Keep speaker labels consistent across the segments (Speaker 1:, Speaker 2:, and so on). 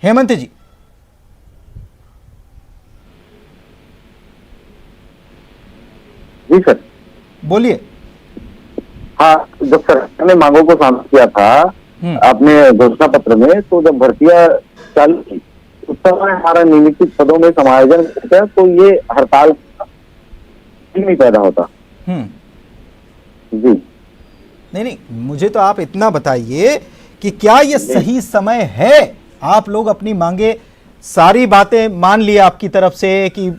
Speaker 1: हेमंत जी
Speaker 2: जी sir.
Speaker 1: बोलिए।
Speaker 2: हाँ, जब सरकार ने मांगों को शामिल किया था अपने घोषणा पत्र में, तो जब भर्तियां चालू की उस समय हमारा निम्नलिखित पदों में समायोजन किया, तो ये हड़ताल नहीं पैदा होता। जी
Speaker 1: नहीं नहीं, मुझे तो आप इतना बताइए कि क्या ये सही समय है? आप लोग अपनी मांगे, सारी बातें मान लिया आपकी तरफ से कि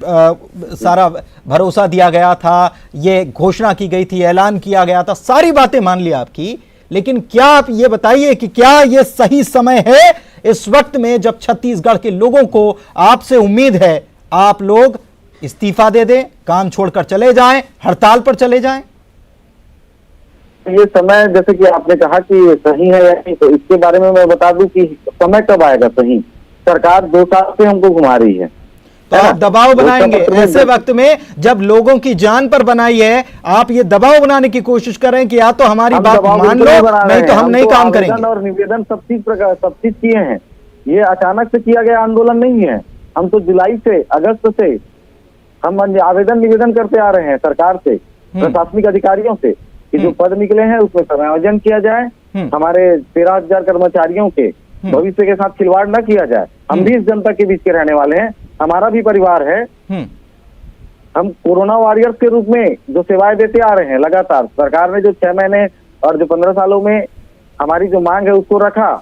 Speaker 1: सारा भरोसा दिया गया था, ये घोषणा की गई थी, ऐलान किया गया था, सारी बातें मान लिया आपकी, लेकिन क्या आप ये बताइए कि क्या ये सही समय है इस वक्त में, जब छत्तीसगढ़ के लोगों को आपसे उम्मीद है आप लोग इस्तीफा दे दें, काम छोड़कर चले जाएं, हड़ताल पर चले जाएं?
Speaker 2: ये समय, जैसे कि आपने कहा कि सही है या नहीं, तो इसके बारे में मैं बता दूं कि समय कब आएगा सही। सरकार 2 साल से हमको घुमा रही है।
Speaker 1: तो आप दबाव बनाएंगे ऐसे वक्त में जब लोगों की जान पर बनाई है, आप ये दबाव बनाने की कोशिश करें कि या तो हमारी बात मान लो, नहीं तो हम नहीं काम करेंगे।
Speaker 2: और निवेदन सब चीज किए हैं। ये अचानक से किया गया आंदोलन नहीं है। हम तो जुलाई से, अगस्त से हम आवेदन निवेदन करते आ रहे हैं सरकार से, प्रशासनिक अधिकारियों से, कि जो पद निकले हैं उसमें समायोजन किया जाए, हमारे 13,000 कर्मचारियों के भविष्य के साथ खिलवाड़ न किया जाए। हम भी इस जनता के बीच के रहने वाले हैं, हमारा भी परिवार है। हम कोरोना वॉरियर्स के रूप में जो सेवाएं देते आ रहे हैं लगातार, सरकार ने जो 6 महीने और जो 15 सालों में हमारी जो मांग है उसको रखा,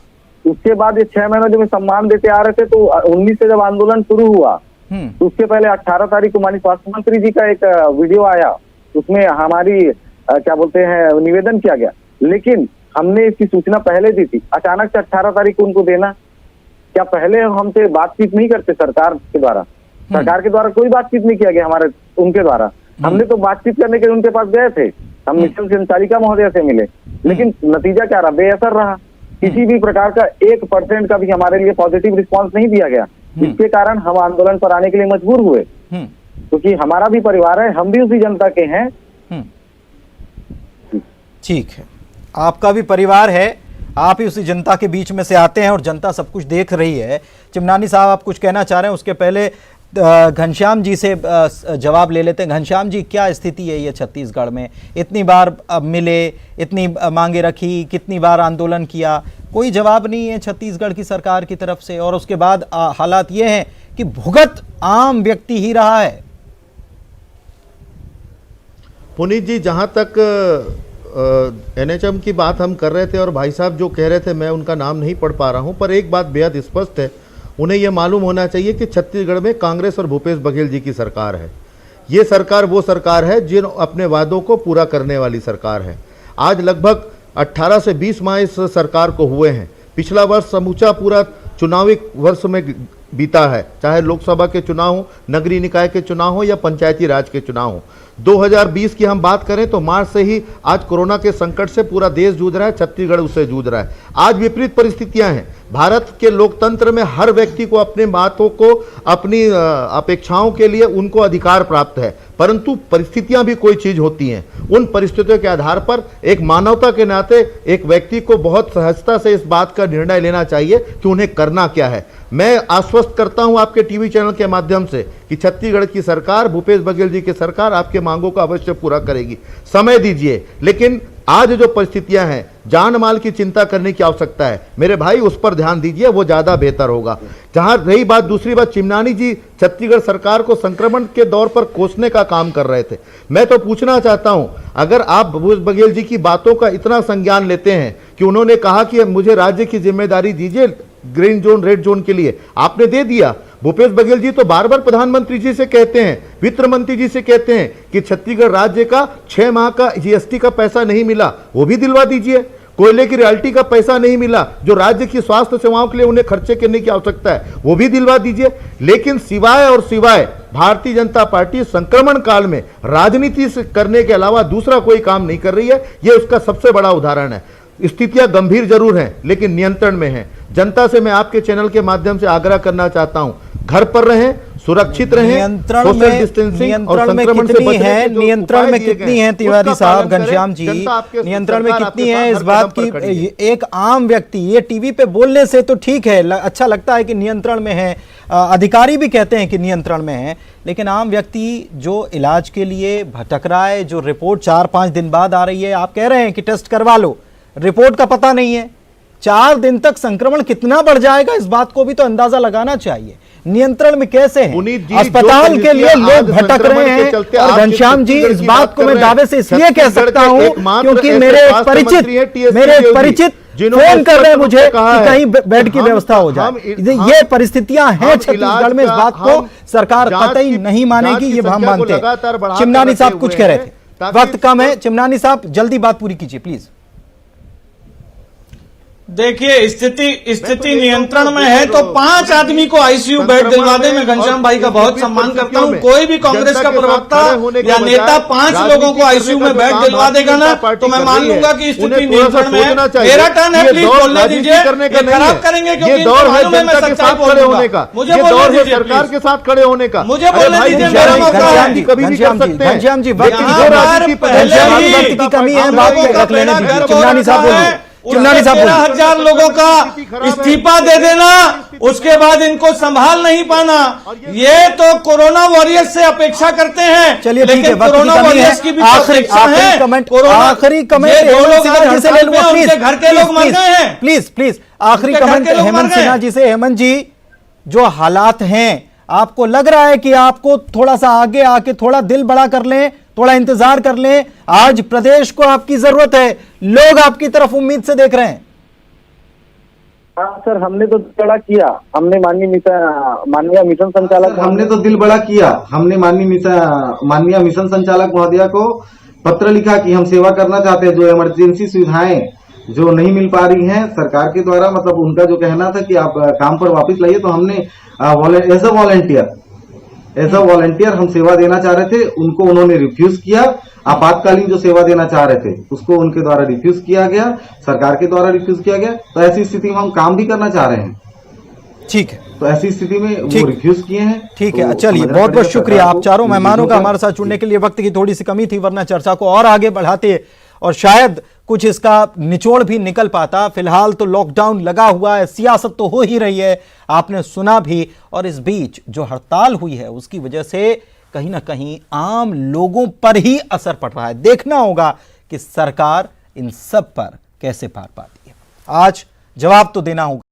Speaker 2: उसके बाद ये 6 महीने जो सम्मान देते आ रहे थे, तो 19 से जब आंदोलन शुरू हुआ, तो उसके पहले 18 तारीख को माननीय स्वास्थ्य मंत्री जी का एक वीडियो आया, उसमें हमारी क्या बोलते हैं निवेदन किया गया, लेकिन हमने इसकी सूचना पहले दी थी। अचानक से 18 तारीख को उनको देना, क्या पहले हमसे बातचीत नहीं करते? सरकार के द्वारा कोई बातचीत नहीं किया गया उनके द्वारा। हमने तो बातचीत करने के लिए उनके पास गए थे, हम मिशन संचालिका महोदय से मिले, लेकिन नतीजा क्या रहा? बेअसर रहा। किसी भी प्रकार का 1% का भी हमारे लिए पॉजिटिव रिस्पॉन्स नहीं दिया गया, जिसके कारण हम आंदोलन पर आने के लिए मजबूर हुए, क्योंकि हमारा भी परिवार है, हम भी उसी जनता के हैं।
Speaker 1: ठीक है, आपका भी परिवार है, आप ही उसी जनता के बीच में से आते हैं और जनता सब कुछ देख रही है। चिमनानी साहब, आप कुछ कहना चाह रहे हैं? उसके पहले घनश्याम जी से जवाब ले लेते हैं। घनश्याम जी, क्या स्थिति है ये छत्तीसगढ़ में? इतनी बार मिले, इतनी मांगे रखी, कितनी बार आंदोलन किया, कोई जवाब नहीं है छत्तीसगढ़ की सरकार की तरफ से, और उसके बाद हालात ये हैं कि भुगत आम व्यक्ति ही रहा है।
Speaker 3: पुनीत जी, जहाँ तक एनएचएम की बात हम कर रहे थे और भाई साहब जो कह रहे थे, मैं उनका नाम नहीं पढ़ पा रहा हूं, पर एक बात बेहद स्पष्ट है, उन्हें यह मालूम होना चाहिए कि छत्तीसगढ़ में कांग्रेस और भूपेश बघेल जी की सरकार है। ये सरकार वो सरकार है जिन अपने वादों को पूरा करने वाली सरकार है। आज लगभग 18 से 20 माह इस सरकार को हुए हैं। पिछला वर्ष समूचा पूरा चुनावी वर्ष में बीता है, चाहे लोकसभा के चुनाव हो, नगरीय निकाय के चुनाव हो या पंचायती राज के चुनाव हो। 2020 की हम बात करें तो मार्च से ही आज कोरोना के संकट से पूरा देश जूझ रहा है, छत्तीसगढ़ उससे जूझ रहा है। आज विपरीत परिस्थितियां हैं। भारत के लोकतंत्र में हर व्यक्ति को अपने बातों को, अपनी अपेक्षाओं के लिए उनको अधिकार प्राप्त है, परंतु परिस्थितियां भी कोई चीज होती हैं। उन परिस्थितियों के आधार पर एक मानवता के नाते एक व्यक्ति को बहुत सहजता से इस बात का निर्णय लेना चाहिए कि उन्हें करना क्या है। मैं आश्वस्त करता हूं आपके टीवी चैनल के माध्यम से कि छत्तीसगढ़ की सरकार, भूपेश बघेल जी की सरकार आपके मांगों को अवश्य पूरा करेगी। समय दीजिए, लेकिन आज जो परिस्थितियां हैं, जान माल की चिंता करने की आवश्यकता है मेरे भाई, उस पर ध्यान दीजिए, वो ज्यादा बेहतर होगा। जहां रही बात, दूसरी बात, चिमनानी जी छत्तीसगढ़ सरकार को संक्रमण के दौर पर कोसने का काम कर रहे थे। मैं तो पूछना चाहता हूं, अगर आप भूपेश बघेल जी की बातों का इतना संज्ञान लेते हैं कि उन्होंने कहा कि मुझे राज्य की जिम्मेदारी दीजिए ग्रीन जोन, रेड जोन के लिए, आपने दे दिया। भूपेश बघेल जी तो बार बार प्रधानमंत्री जी से कहते हैं, वित्त मंत्री जी से कहते हैं कि छत्तीसगढ़ राज्य का 6 माह का जीएसटी का पैसा नहीं मिला, वो भी दिलवा दीजिए। कोयले की रॉयल्टी का पैसा नहीं मिला, जो राज्य की स्वास्थ्य सेवाओं के लिए उन्हें खर्चे करने की आवश्यकता है, वो भी दिलवा दीजिए। लेकिन सिवाय और सिवाय भारतीय जनता पार्टी संक्रमण काल में राजनीति से करने के अलावा दूसरा कोई काम नहीं कर रही है। यह उसका सबसे बड़ा उदाहरण है। स्थितियां गंभीर जरूर हैं, लेकिन नियंत्रण में हैं। जनता से मैं आपके चैनल के माध्यम से आग्रह करना चाहता हूं, घर पर रहें, सुरक्षित रहें,
Speaker 1: नियंत्रण
Speaker 3: सोशल
Speaker 1: में
Speaker 3: डिस्टेंसिंग और
Speaker 1: नियंत्रण में
Speaker 3: संक्रमण से
Speaker 1: कितनी
Speaker 3: बचने
Speaker 1: है,
Speaker 3: के जो
Speaker 1: नियंत्रण
Speaker 3: उपाय
Speaker 1: में
Speaker 3: दिए
Speaker 1: कितनी
Speaker 3: गए
Speaker 1: है
Speaker 3: हैं,
Speaker 1: तिवारी
Speaker 3: उसका
Speaker 1: साहब,
Speaker 3: पालन करें।
Speaker 1: घनश्याम जी,
Speaker 3: जनता आपके-
Speaker 1: नियंत्रण में
Speaker 3: सरकार
Speaker 1: कितनी
Speaker 3: आपके
Speaker 1: है
Speaker 3: साथ
Speaker 1: इस
Speaker 3: हर
Speaker 1: बात
Speaker 3: कदम पर खड़ी है।
Speaker 1: की? एक आम व्यक्ति ये टीवी पे बोलने से तो ठीक है, अच्छा लगता है कि नियंत्रण में है, अधिकारी भी कहते हैं कि नियंत्रण में है, लेकिन आम व्यक्ति जो इलाज के लिए भटक रहा है, जो रिपोर्ट 4-5 दिन बाद आ रही है, आप कह रहे हैं कि टेस्ट करवा लो, रिपोर्ट का पता नहीं है, 4 दिन तक संक्रमण कितना बढ़ जाएगा इस बात को भी तो अंदाजा लगाना चाहिए। नियंत्रण में कैसे है?
Speaker 3: पुनीत जी,
Speaker 1: अस्पताल
Speaker 3: जो
Speaker 1: के लिए
Speaker 3: परिस्थितियां
Speaker 1: लोग
Speaker 3: आज
Speaker 1: भटक
Speaker 3: संक्रमण
Speaker 1: रहे
Speaker 3: के
Speaker 1: हैं।
Speaker 3: चलते
Speaker 1: और
Speaker 3: आप जिस
Speaker 1: घनश्याम जी,
Speaker 3: छत्तीसगढ़
Speaker 1: इस
Speaker 3: की
Speaker 1: बात
Speaker 3: बात
Speaker 1: को
Speaker 3: कर
Speaker 1: मैं
Speaker 3: रहे हैं,
Speaker 1: दावे से इसलिए कह
Speaker 3: छत्तीसगढ़
Speaker 1: सकता
Speaker 3: के
Speaker 1: हूं
Speaker 3: एकमात्र
Speaker 1: क्योंकि
Speaker 3: ऐसे
Speaker 1: मेरे एक
Speaker 3: स्वास्थ्य मंत्री हैं, TS
Speaker 1: परिचित
Speaker 3: जिन्होंने
Speaker 1: फोन कर रहे हैं
Speaker 3: स्पष्ट
Speaker 1: मुझे
Speaker 3: रूप से कहा
Speaker 1: कि
Speaker 3: है,
Speaker 1: कहीं बेड की
Speaker 3: हम-
Speaker 1: व्यवस्था हो
Speaker 3: हम-
Speaker 1: जाए।
Speaker 3: हम-
Speaker 1: ये परिस्थितियां हैं
Speaker 3: हम
Speaker 1: छत्तीसगढ़ में, इस
Speaker 3: इलाज
Speaker 1: बात
Speaker 3: का
Speaker 1: को
Speaker 3: हम
Speaker 1: सरकार
Speaker 3: जांच
Speaker 1: कतई
Speaker 3: की-
Speaker 1: नहीं
Speaker 3: जांच
Speaker 1: मानेगी,
Speaker 3: की
Speaker 1: ये हम
Speaker 3: संख्या को
Speaker 1: मानते
Speaker 3: लगातार
Speaker 1: हैं।
Speaker 3: बढ़ाकर
Speaker 1: चिमनानी
Speaker 3: रखे
Speaker 1: साहब कुछ
Speaker 3: हुए
Speaker 1: कह रहे
Speaker 3: हैं,
Speaker 1: थे,
Speaker 3: ताकि
Speaker 1: वक्त कम है। चिमनानी साहब जल्दी बात पूरी कीजिए प्लीज।
Speaker 4: देखिए, स्थिति नियंत्रण में है तो 5 आदमी को आईसीयू बेड दिलवा दे। मैं घनश्याम भाई का बहुत सम्मान करता हूं। कोई भी कांग्रेस का प्रवक्ता या नेता 5 लोगों को आईसीयू में बेड दिलवा देगा ना तो मैं मान लूंगा कि स्थिति नियंत्रण में है। मेरा टर्न है, प्लीज बोलने दीजिए। ये खराब करेंगे क्योंकि इनको मालूम है मैं सच्चाई बोलूंगा। मुझे बोलने दीजिए,
Speaker 3: सरकार के साथ खड़े होने का।
Speaker 4: मुझे बोलने दीजिए, मेरा मौका है।
Speaker 3: कभी भी कर सकते हैं।
Speaker 1: घनश्याम जी, वक्त
Speaker 4: यहाँ
Speaker 1: की
Speaker 4: पर पहले ही
Speaker 1: वक्त की कमी है,
Speaker 4: हम
Speaker 1: बात
Speaker 4: लोगों का
Speaker 1: रख लेने
Speaker 4: बेड़ा
Speaker 1: दीजिए।
Speaker 4: गर्क
Speaker 1: चिमनानी
Speaker 4: हो
Speaker 1: साहब
Speaker 4: रखा
Speaker 1: बोलिए,
Speaker 4: है।
Speaker 1: चिमनानी साहब बोलिए।
Speaker 4: 13,000 लोगों का इस्तीफा दे देना, उसके बाद इनको संभाल नहीं पाना, ये तो कोरोना वॉरियर्स से अपेक्षा करते हैं।
Speaker 1: चलिए ठीक है,
Speaker 4: लेकिन
Speaker 1: वक्त की
Speaker 4: कोरोना
Speaker 1: कमी है।
Speaker 4: वॉरियर्स की भी तो
Speaker 1: आखिरी
Speaker 4: अपेक्षा है।
Speaker 1: कमेंट,
Speaker 4: कोरोना
Speaker 1: आखिरी कमेंट
Speaker 4: ये 2 लोग आज
Speaker 1: जिसे ले
Speaker 4: हड़ताल
Speaker 1: लूंगा
Speaker 4: पे,
Speaker 1: प्लीज,
Speaker 4: उनके घर के लोग मर गए हैं।
Speaker 1: प्लीज प्लीज आखिरी
Speaker 4: उनके घर
Speaker 1: कमेंट
Speaker 4: के लोग
Speaker 1: हेमंत
Speaker 4: मर गए।
Speaker 1: सिन्हा जी से। हेमंत जी, जो हालात हैं, आपको लग रहा है कि आपको थोड़ा सा आगे आके थोड़ा दिल बड़ा कर लें, थोड़ा इंतजार कर लें? आज प्रदेश को आपकी जरूरत है, लोग आपकी तरफ उम्मीद से देख रहे हैं।
Speaker 2: हाँ सर, हमने तो बड़ा किया। हमने माननीय मिशन संचालक
Speaker 5: हमने तो दिल बड़ा किया। हमने माननीय मिशन संचालक महोदया को पत्र लिखा कि हम सेवा करना चाहते हैं। जो इमरजेंसी सुविधाएं जो नहीं मिल पा रही हैं सरकार के द्वारा, मतलब उनका जो कहना था कि आप काम पर वापस लाइए, तो हमने एज अ वॉलंटियर हम सेवा देना चाह रहे थे। उनको उन्होंने रिफ्यूज किया। आपातकालीन जो सेवा देना चाह रहे थे उसको उनके द्वारा रिफ्यूज किया गया, सरकार के द्वारा रिफ्यूज किया गया। तो ऐसी स्थिति में हम काम भी करना चाह रहे हैं,
Speaker 1: ठीक है,
Speaker 5: तो ऐसी स्थिति में
Speaker 1: ठीक।
Speaker 5: वो रिफ्यूज किए हैं।
Speaker 1: ठीक है,
Speaker 5: तो
Speaker 1: चलिए
Speaker 5: समझना
Speaker 1: बहुत बहुत
Speaker 5: पड़ेगा
Speaker 1: शुक्रिया
Speaker 5: सरकार
Speaker 1: आप
Speaker 5: को
Speaker 1: चारों
Speaker 5: इन
Speaker 1: मेहमानों
Speaker 5: चीजों
Speaker 1: का
Speaker 5: पर।
Speaker 1: हमारे साथ जुड़ने के लिए। वक्त की थोड़ी सी कमी थी, वरना चर्चा को और आगे बढ़ाते और शायद कुछ इसका निचोड़ भी निकल पाता। फिलहाल तो लॉकडाउन लगा हुआ है, सियासत तो हो ही रही है, आपने सुना भी। और इस बीच जो हड़ताल हुई है उसकी वजह से कहीं ना कहीं आम लोगों पर ही असर पड़ रहा है। देखना होगा कि सरकार इन सब पर कैसे पार पाती है। आज जवाब तो देना होगा।